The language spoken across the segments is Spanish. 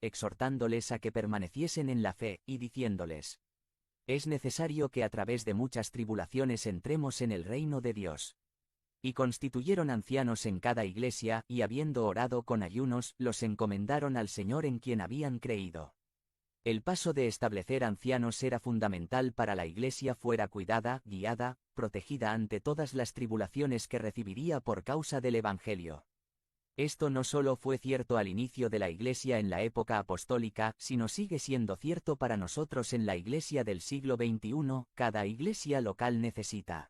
exhortándoles a que permaneciesen en la fe, y diciéndoles: es necesario que a través de muchas tribulaciones entremos en el reino de Dios. Y constituyeron ancianos en cada iglesia, y habiendo orado con ayunos, los encomendaron al Señor en quien habían creído. El paso de establecer ancianos era fundamental para la iglesia fuera cuidada, guiada, protegida ante todas las tribulaciones que recibiría por causa del Evangelio. Esto no solo fue cierto al inicio de la iglesia en la época apostólica, sino sigue siendo cierto para nosotros en la iglesia del siglo XXI. Cada iglesia local necesita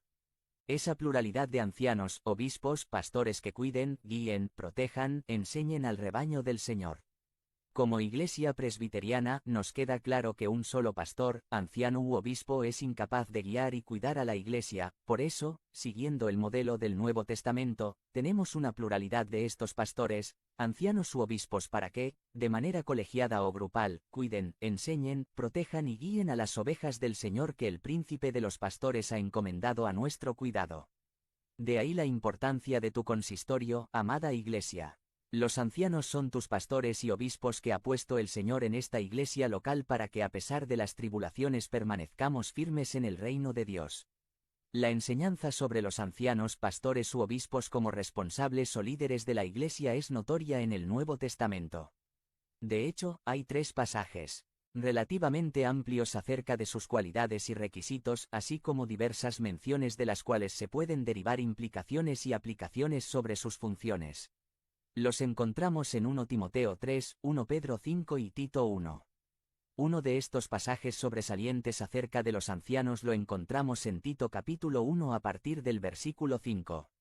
esa pluralidad de ancianos, obispos, pastores que cuiden, guíen, protejan, enseñen al rebaño del Señor. Como iglesia presbiteriana, nos queda claro que un solo pastor, anciano u obispo es incapaz de guiar y cuidar a la iglesia. Por eso, siguiendo el modelo del Nuevo Testamento, tenemos una pluralidad de estos pastores, ancianos u obispos para que, de manera colegiada o grupal, cuiden, enseñen, protejan y guíen a las ovejas del Señor que el Príncipe de los Pastores ha encomendado a nuestro cuidado. De ahí la importancia de tu consistorio, amada iglesia. Los ancianos son tus pastores y obispos que ha puesto el Señor en esta iglesia local para que a pesar de las tribulaciones permanezcamos firmes en el reino de Dios. La enseñanza sobre los ancianos, pastores u obispos como responsables o líderes de la iglesia es notoria en el Nuevo Testamento. De hecho, hay 3 pasajes relativamente amplios acerca de sus cualidades y requisitos, así como diversas menciones de las cuales se pueden derivar implicaciones y aplicaciones sobre sus funciones. Los encontramos en 1 Timoteo 3, 1 Pedro 5 y Tito 1. Uno de estos pasajes sobresalientes acerca de los ancianos lo encontramos en Tito capítulo 1 a partir del versículo 5.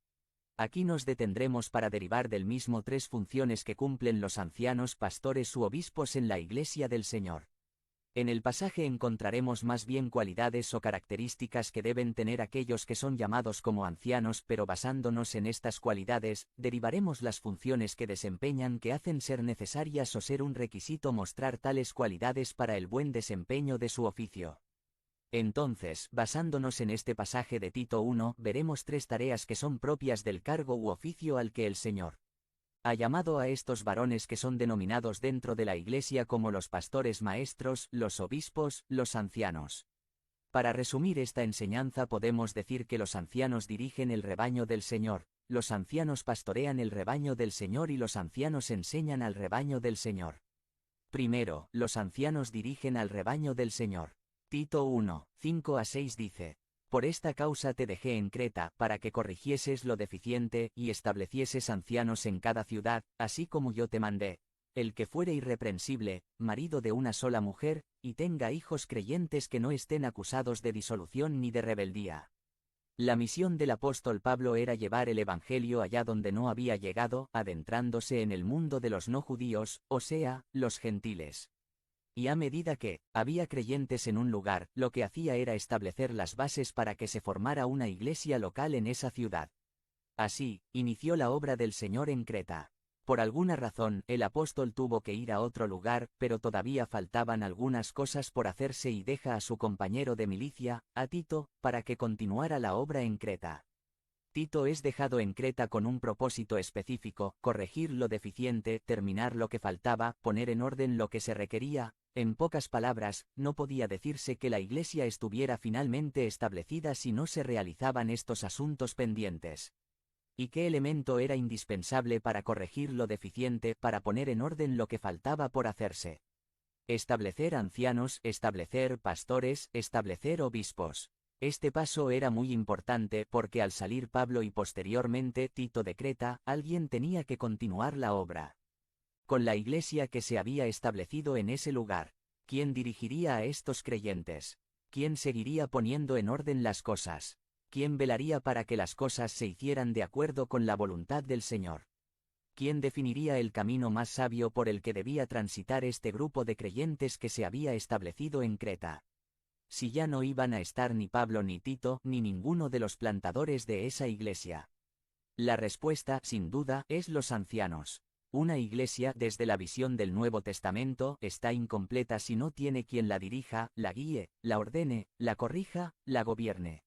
Aquí nos detendremos para derivar del mismo 3 funciones que cumplen los ancianos, pastores u obispos en la iglesia del Señor. En el pasaje encontraremos más bien cualidades o características que deben tener aquellos que son llamados como ancianos, pero basándonos en estas cualidades, derivaremos las funciones que desempeñan que hacen ser necesarias o ser un requisito mostrar tales cualidades para el buen desempeño de su oficio. Entonces, basándonos en este pasaje de Tito 1, veremos 3 tareas que son propias del cargo u oficio al que el Señor ha llamado a estos varones que son denominados dentro de la iglesia como los pastores maestros, los obispos, los ancianos. Para resumir esta enseñanza podemos decir que los ancianos dirigen el rebaño del Señor, los ancianos pastorean el rebaño del Señor y los ancianos enseñan al rebaño del Señor. Primero, los ancianos dirigen al rebaño del Señor. Tito 1, 5 a 6 dice: por esta causa te dejé en Creta, para que corrigieses lo deficiente, y establecieses ancianos en cada ciudad, así como yo te mandé. El que fuere irreprensible, marido de una sola mujer, y tenga hijos creyentes que no estén acusados de disolución ni de rebeldía. La misión del apóstol Pablo era llevar el evangelio allá donde no había llegado, adentrándose en el mundo de los no judíos, o sea, los gentiles. Y a medida que había creyentes en un lugar, lo que hacía era establecer las bases para que se formara una iglesia local en esa ciudad. Así, inició la obra del Señor en Creta. Por alguna razón, el apóstol tuvo que ir a otro lugar, pero todavía faltaban algunas cosas por hacerse y deja a su compañero de milicia, a Tito, para que continuara la obra en Creta. Tito es dejado en Creta con un propósito específico: corregir lo deficiente, terminar lo que faltaba, poner en orden lo que se requería. En pocas palabras, no podía decirse que la iglesia estuviera finalmente establecida si no se realizaban estos asuntos pendientes. ¿Y qué elemento era indispensable para corregir lo deficiente, para poner en orden lo que faltaba por hacerse? Establecer ancianos, establecer pastores, establecer obispos. Este paso era muy importante porque al salir Pablo y posteriormente Tito de Creta, alguien tenía que continuar la obra. Con la iglesia que se había establecido en ese lugar, ¿quién dirigiría a estos creyentes? ¿Quién seguiría poniendo en orden las cosas? ¿Quién velaría para que las cosas se hicieran de acuerdo con la voluntad del Señor? ¿Quién definiría el camino más sabio por el que debía transitar este grupo de creyentes que se había establecido en Creta? Si ya no iban a estar ni Pablo ni Tito, ni ninguno de los plantadores de esa iglesia. La respuesta, sin duda, es los ancianos. Una iglesia, desde la visión del Nuevo Testamento, está incompleta si no tiene quien la dirija, la guíe, la ordene, la corrija, la gobierne.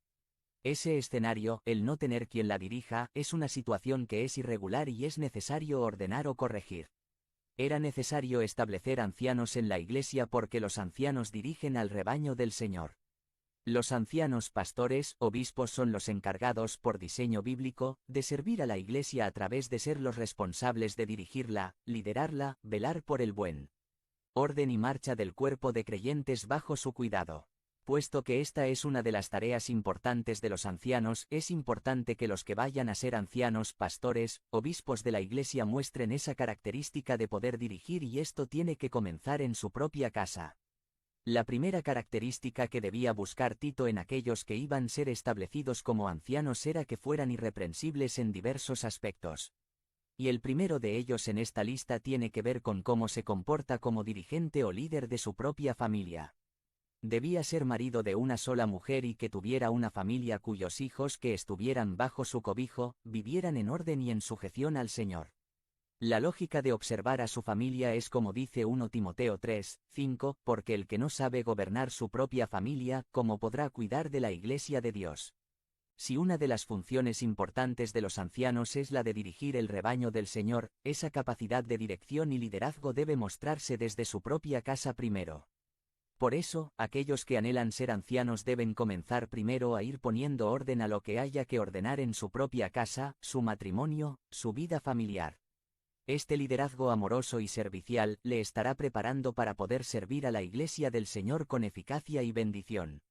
Ese escenario, el no tener quien la dirija, es una situación que es irregular y es necesario ordenar o corregir. Era necesario establecer ancianos en la Iglesia porque los ancianos dirigen al rebaño del Señor. Los ancianos pastores, obispos son los encargados, por diseño bíblico, de servir a la Iglesia a través de ser los responsables de dirigirla, liderarla, velar por el buen orden y marcha del cuerpo de creyentes bajo su cuidado. Puesto que esta es una de las tareas importantes de los ancianos, es importante que los que vayan a ser ancianos, pastores, obispos de la Iglesia muestren esa característica de poder dirigir, y esto tiene que comenzar en su propia casa. La primera característica que debía buscar Tito en aquellos que iban a ser establecidos como ancianos era que fueran irreprensibles en diversos aspectos. Y el primero de ellos en esta lista tiene que ver con cómo se comporta como dirigente o líder de su propia familia. Debía ser marido de una sola mujer y que tuviera una familia cuyos hijos que estuvieran bajo su cobijo, vivieran en orden y en sujeción al Señor. La lógica de observar a su familia es como dice 1 Timoteo 3, 5, porque el que no sabe gobernar su propia familia, ¿cómo podrá cuidar de la Iglesia de Dios? Si una de las funciones importantes de los ancianos es la de dirigir el rebaño del Señor, esa capacidad de dirección y liderazgo debe mostrarse desde su propia casa primero. Por eso, aquellos que anhelan ser ancianos deben comenzar primero a ir poniendo orden a lo que haya que ordenar en su propia casa, su matrimonio, su vida familiar. Este liderazgo amoroso y servicial le estará preparando para poder servir a la Iglesia del Señor con eficacia y bendición.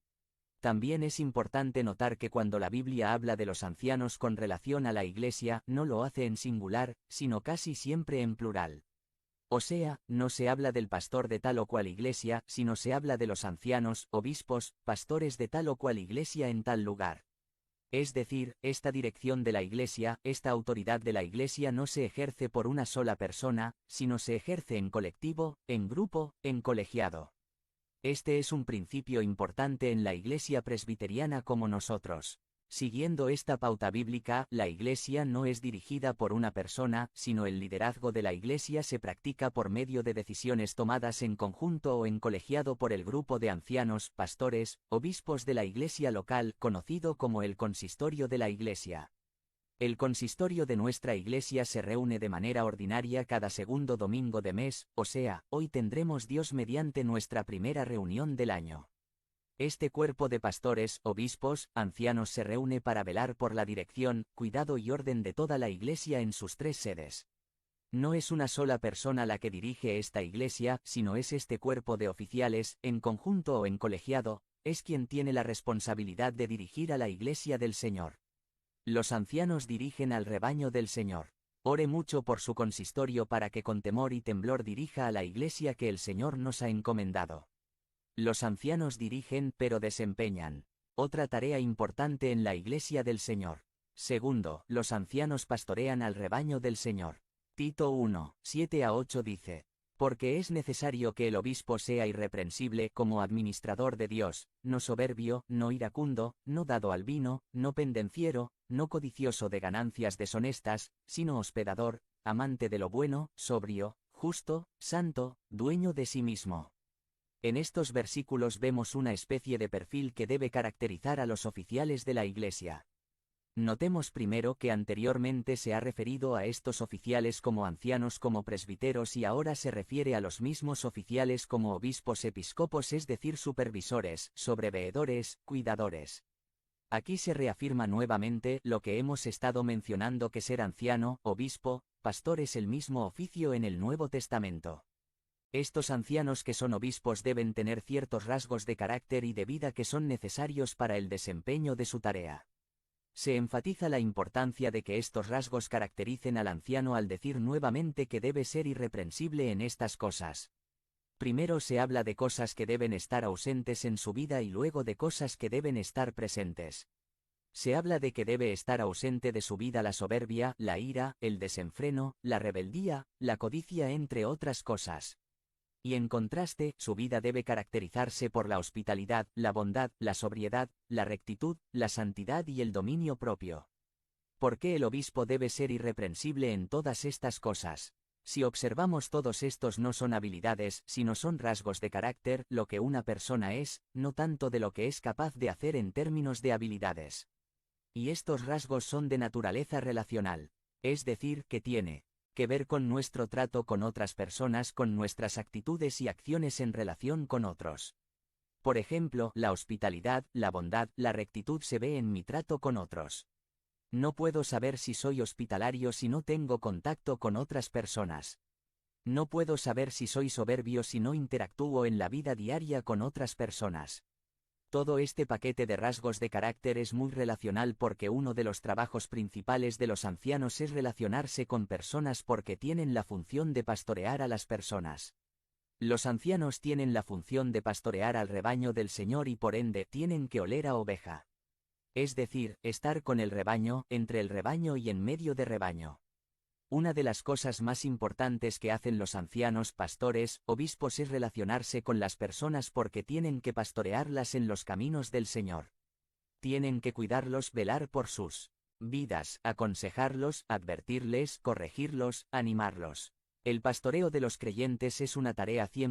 También es importante notar que cuando la Biblia habla de los ancianos con relación a la Iglesia, no lo hace en singular, sino casi siempre en plural. O sea, no se habla del pastor de tal o cual iglesia, sino se habla de los ancianos, obispos, pastores de tal o cual iglesia en tal lugar. Es decir, esta dirección de la Iglesia, esta autoridad de la Iglesia no se ejerce por una sola persona, sino se ejerce en colectivo, en grupo, en colegiado. Este es un principio importante en la Iglesia presbiteriana como nosotros. Siguiendo esta pauta bíblica, la Iglesia no es dirigida por una persona, sino el liderazgo de la Iglesia se practica por medio de decisiones tomadas en conjunto o en colegiado por el grupo de ancianos, pastores, obispos de la Iglesia local, conocido como el consistorio de la Iglesia. El consistorio de nuestra Iglesia se reúne de manera ordinaria cada segundo domingo de mes, o sea, hoy tendremos Dios mediante nuestra primera reunión del año. Este cuerpo de pastores, obispos, ancianos se reúne para velar por la dirección, cuidado y orden de toda la Iglesia en sus 3 sedes. No es una sola persona la que dirige esta Iglesia, sino es este cuerpo de oficiales, en conjunto o en colegiado, es quien tiene la responsabilidad de dirigir a la Iglesia del Señor. Los ancianos dirigen al rebaño del Señor. Ore mucho por su consistorio para que con temor y temblor dirija a la Iglesia que el Señor nos ha encomendado. Los ancianos dirigen pero desempeñan otra tarea importante en la Iglesia del Señor. Segundo, los ancianos pastorean al rebaño del Señor. Tito 1, 7-8 dice: porque es necesario que el obispo sea irreprensible como administrador de Dios, no soberbio, no iracundo, no dado al vino, no pendenciero, no codicioso de ganancias deshonestas, sino hospedador, amante de lo bueno, sobrio, justo, santo, dueño de sí mismo. En estos versículos vemos una especie de perfil que debe caracterizar a los oficiales de la Iglesia. Notemos primero que anteriormente se ha referido a estos oficiales como ancianos como presbiteros y ahora se refiere a los mismos oficiales como obispos episcopos, es decir, supervisores, sobreveedores, cuidadores. Aquí se reafirma nuevamente lo que hemos estado mencionando, que ser anciano, obispo, pastor es el mismo oficio en el Nuevo Testamento. Estos ancianos que son obispos deben tener ciertos rasgos de carácter y de vida que son necesarios para el desempeño de su tarea. Se enfatiza la importancia de que estos rasgos caractericen al anciano al decir nuevamente que debe ser irreprensible en estas cosas. Primero se habla de cosas que deben estar ausentes en su vida y luego de cosas que deben estar presentes. Se habla de que debe estar ausente de su vida la soberbia, la ira, el desenfreno, la rebeldía, la codicia, entre otras cosas. Y en contraste, su vida debe caracterizarse por la hospitalidad, la bondad, la sobriedad, la rectitud, la santidad y el dominio propio. ¿Por qué el obispo debe ser irreprensible en todas estas cosas? Si observamos, todos estos no son habilidades, sino son rasgos de carácter, lo que una persona es, no tanto de lo que es capaz de hacer en términos de habilidades. Y estos rasgos son de naturaleza relacional, es decir, que tiene que ver con nuestro trato con otras personas, con nuestras actitudes y acciones en relación con otros. Por ejemplo, la hospitalidad, la bondad, la rectitud se ve en mi trato con otros. No puedo saber si soy hospitalario si no tengo contacto con otras personas. No puedo saber si soy soberbio si no interactúo en la vida diaria con otras personas. Todo este paquete de rasgos de carácter es muy relacional porque uno de los trabajos principales de los ancianos es relacionarse con personas porque tienen la función de pastorear a las personas. Los ancianos tienen la función de pastorear al rebaño del Señor y por ende tienen que oler a oveja. Es decir, estar con el rebaño, entre el rebaño y en medio de rebaño. Una de las cosas más importantes que hacen los ancianos, pastores, obispos es relacionarse con las personas porque tienen que pastorearlas en los caminos del Señor. Tienen que cuidarlos, velar por sus vidas, aconsejarlos, advertirles, corregirlos, animarlos. El pastoreo de los creyentes es una tarea 100%